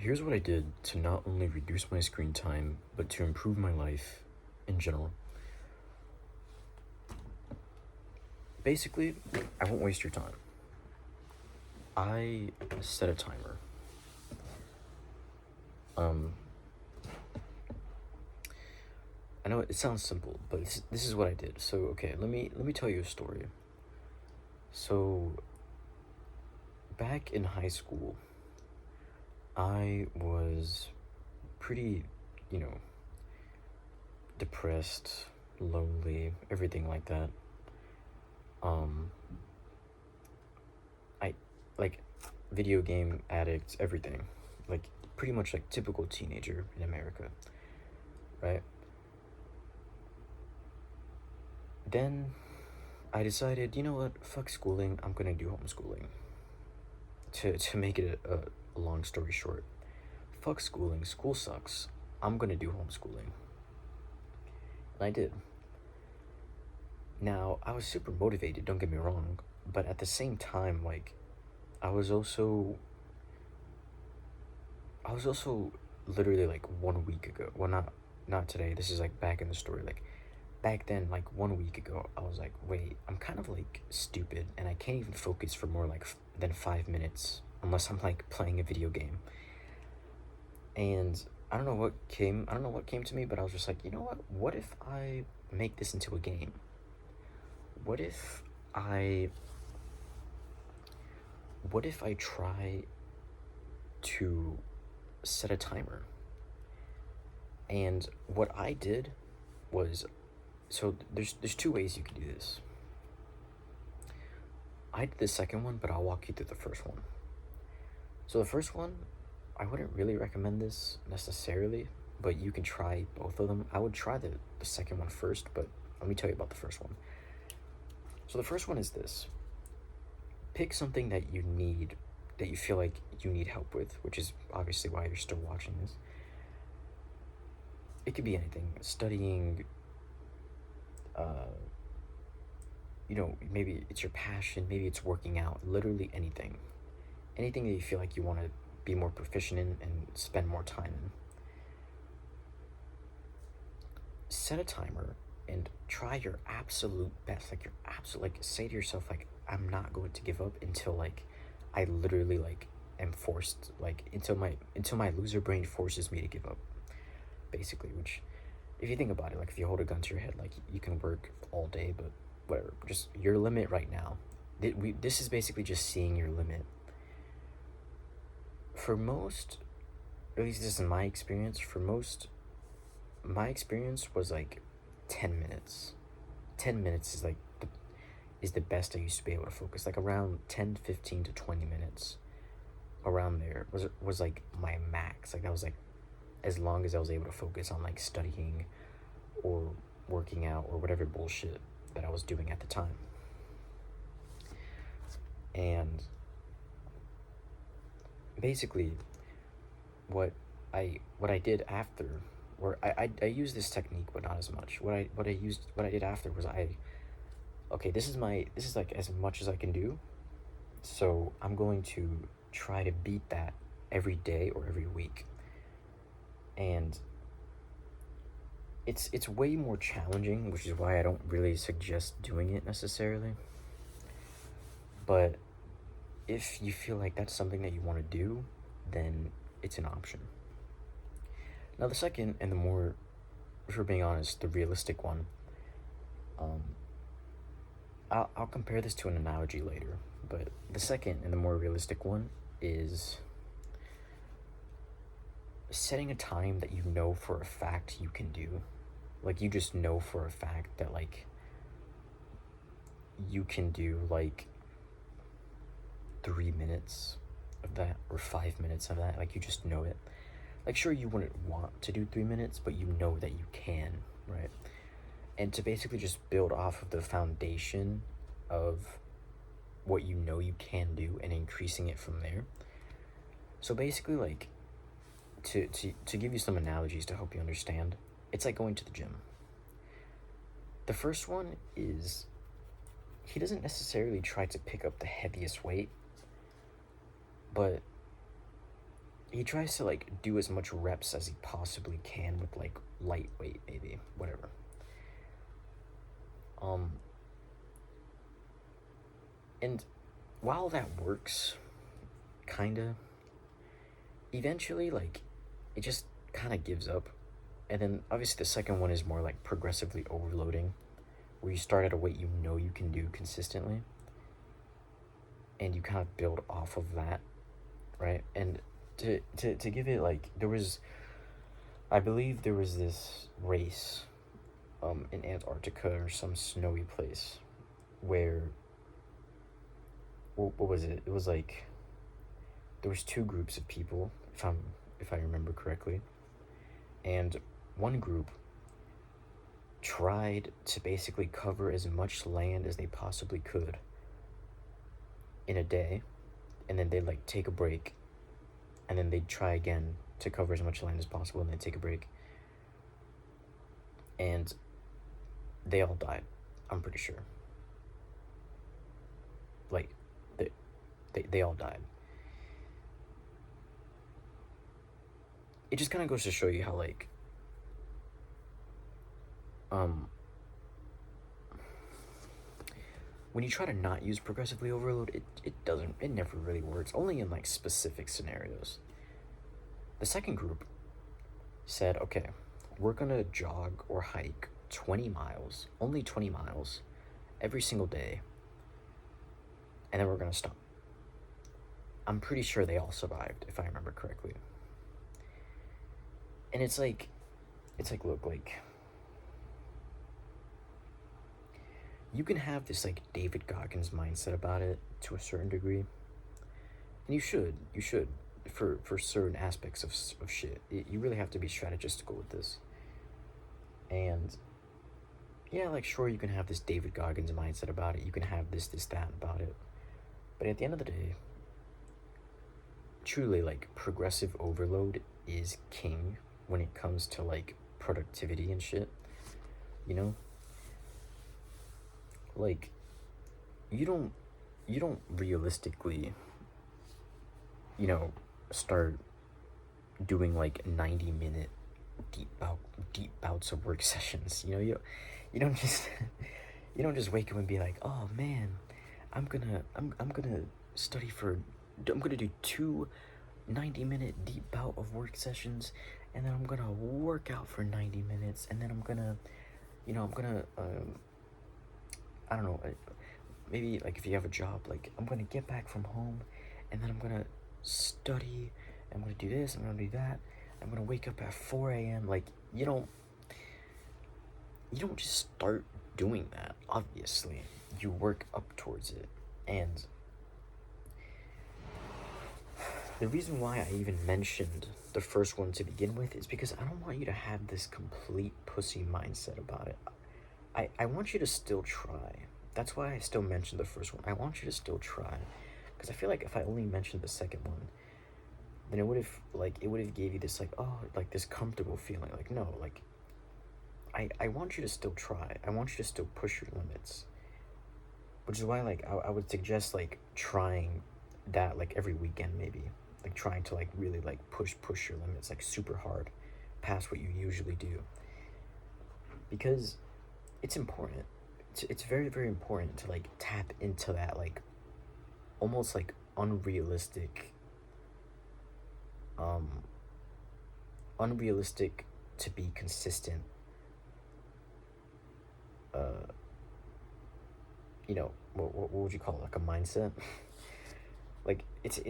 Here's what I did to not only reduce my screen time, but to improve my life in general. Basically, I won't waste your time. I set a timer. Um, I know it sounds simple, but this is what I did. So okay, let me tell you a story. So back in high school, I was pretty, you know, depressed, lonely, everything like that. Um, I like video game addicts, everything. Like pretty much like typical teenager in America, right? Then I decided, you know what, fuck schooling, I'm gonna do homeschooling. To make it a long story short, fuck schooling, school sucks, I'm gonna do homeschooling. And I did. Now, I was super motivated, don't get me wrong, but at the same time, like, I was also I was also literally like 1 week ago. Well, not today. This is like back in the story. Like back then, like 1 week ago, I was like, wait, I'm kind of like stupid, and I can't even focus for more like than 5 minutes unless I'm like playing a video game. And I don't know what came. I don't know what came to me, but I was just like, you know what? What if I make this into a game? What if I what if I try to set a timer? And what I did was, so there's two ways you can do this. I did the second one, but I'll walk you through the first one. So the first one, I wouldn't really recommend this necessarily, but you can try both of them. I would try the second one first, but let me tell you about the first one. So the first one is this. Pick something that you need, that you feel like you need help with, which is obviously why you're still watching this. It could be anything. Studying, uh, maybe it's your passion, maybe it's working out, literally anything. Anything that you feel like you want to be more proficient in and spend more time in. Set a timer and try your absolute best. Like your absolute, like say to yourself, like, I'm not going to give up until like I literally like am forced, like until my loser brain forces me to give up. Basically, which if you think about it, like if you hold a gun to your head, like you can work all day, but whatever, just your limit right now. This is basically just seeing your limit. For most, at least this is my experience, for most, my experience was like 10 minutes. 10 minutes is the best I used to be able to focus. Like around 10, 15 to 20 minutes. Around there was like my max. Like that was like as long as I was able to focus on like studying or working out or whatever bullshit that I was doing at the time. And basically what I did after, or I used this technique but not as much. What I did after was okay, this is like as much as I can do. So I'm going to try to beat that every day or every week. And it's way more challenging, which is why I don't really suggest doing it necessarily. But if you feel like that's something that you want to do, then it's an option. Now the second and the more, if we're being honest, the realistic one, um, I'll compare this to an analogy later, but the second and the more realistic one is setting a time that you know for a fact you can do. Like you just know for a fact that like you can do like 3 minutes of that or 5 minutes of that. Like you just know it. Like sure you wouldn't want to do 3 minutes, but you know that you can, right? And to basically just build off of the foundation of what you know you can do and increasing it from there. So basically, like, to give you some analogies to help you understand, it's like going to the gym. The first one is he doesn't necessarily try to pick up the heaviest weight, but he tries to like do as much reps as he possibly can with like lightweight, maybe whatever. um and while that works, kind of, eventually, like, it just kind of gives up. And then obviously the second one is more like progressively overloading, where you start at a weight you know you can do consistently, and you kind of build off of that, right? And to give it, like, there was, I believe there was this race in Antarctica or some snowy place where, what was it? It was like there was two groups of people, if I remember correctly, and one group tried to basically cover as much land as they possibly could in a day, and then they'd like take a break, and then they'd try again to cover as much land as possible, and then take a break, and they all died. I'm pretty sure. Like, they all died. It just kind of goes to show you how, like, when you try to not use progressively overload, it never really works, only in like specific scenarios. The second group said, okay, we're gonna jog or hike 20 miles, only 20 miles, every single day, and then we're gonna stop. I'm pretty sure they all survived, if I remember correctly. And it's like, look, like, you can have this like David Goggins mindset about it to a certain degree, and you should for certain aspects of shit. You really have to be strategistical with this. And yeah, like, sure, you can have this David Goggins mindset about it, you can have this that about it, but at the end of the day, truly, like, progressive overload is king when it comes to like productivity and shit, you know? Like, you don't realistically, start doing like 90-minute deep bouts of work sessions. You don't just you don't just wake up and be like, oh man, I'm gonna study for I'm gonna do two 90-minute deep bout of work sessions, and then I'm gonna work out for 90 minutes, and then I'm gonna I don't know, maybe like if you have a job, like, I'm gonna get back from home, and then I'm gonna study, I'm gonna do this, I'm gonna do that, I'm gonna wake up at 4 a.m. Like, you don't just start doing that, obviously. You work up towards it. And the reason why I even mentioned the first one to begin with is because I don't want you to have this complete pussy mindset about it. I want you to still try. That's why I still mentioned the first one. I want you to still try. Because I feel like if I only mentioned the second one, then it would have gave you this, like, oh, like, this comfortable feeling. Like, no, like, I want you to still try. I want you to still push your limits. Which is why, like, I would suggest, like, trying that, like, every weekend, maybe. Like, trying to, like, really, like, push your limits, like, super hard, past what you usually do. Because it's important. It's very, very important to, like, tap into that, like, almost, like, unrealistic to be consistent, what would you call it, like a mindset? Like, it's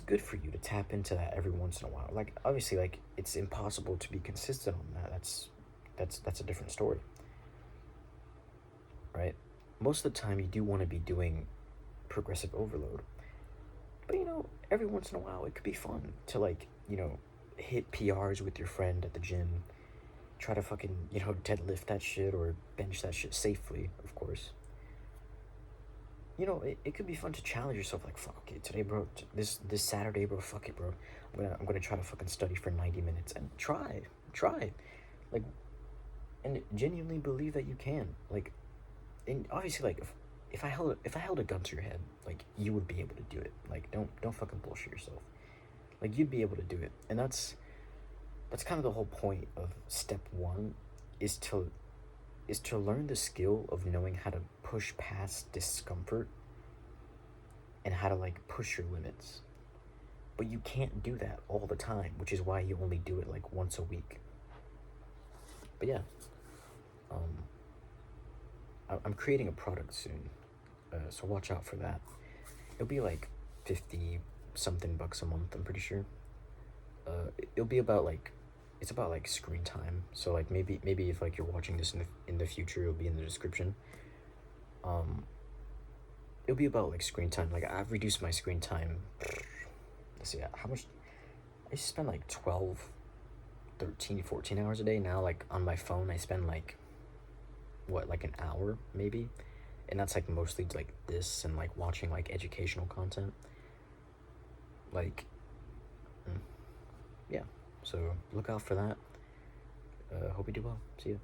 good for you to tap into that every once in a while. Like, obviously, like, it's impossible to be consistent on that. That's a different story, right? Most of the time you do want to be doing progressive overload, but every once in a while it could be fun to, like, hit PRs with your friend at the gym, try to fucking deadlift that shit or bench that shit safely, of course. It could be fun to challenge yourself, like, fuck it, today, bro, this Saturday, bro, fuck it, bro, I'm gonna try to fucking study for 90 minutes, and try, like, and genuinely believe that you can, like, and obviously, like, if I held a gun to your head, like, you would be able to do it. Like, don't fucking bullshit yourself. Like, you'd be able to do it. And that's kind of the whole point of step one, is to learn the skill of knowing how to push past discomfort and how to like push your limits. But you can't do that all the time, which is why you only do it like once a week. But yeah, um, I'm creating a product soon, so watch out for that. It'll be like 50 something bucks a month, I'm pretty sure. It'll be about like, it's about like screen time. So like maybe if like you're watching this in the future, it'll be in the description. Um, it'll be about like screen time. Like, I've reduced my screen time. Let's see how much I used to spend, like 12, 13, 14 hours a day. Now like on my phone I spend like, what, like an hour maybe, and that's like mostly like this and like watching like educational content. Like, yeah, so look out for that. Hope you do well. See ya.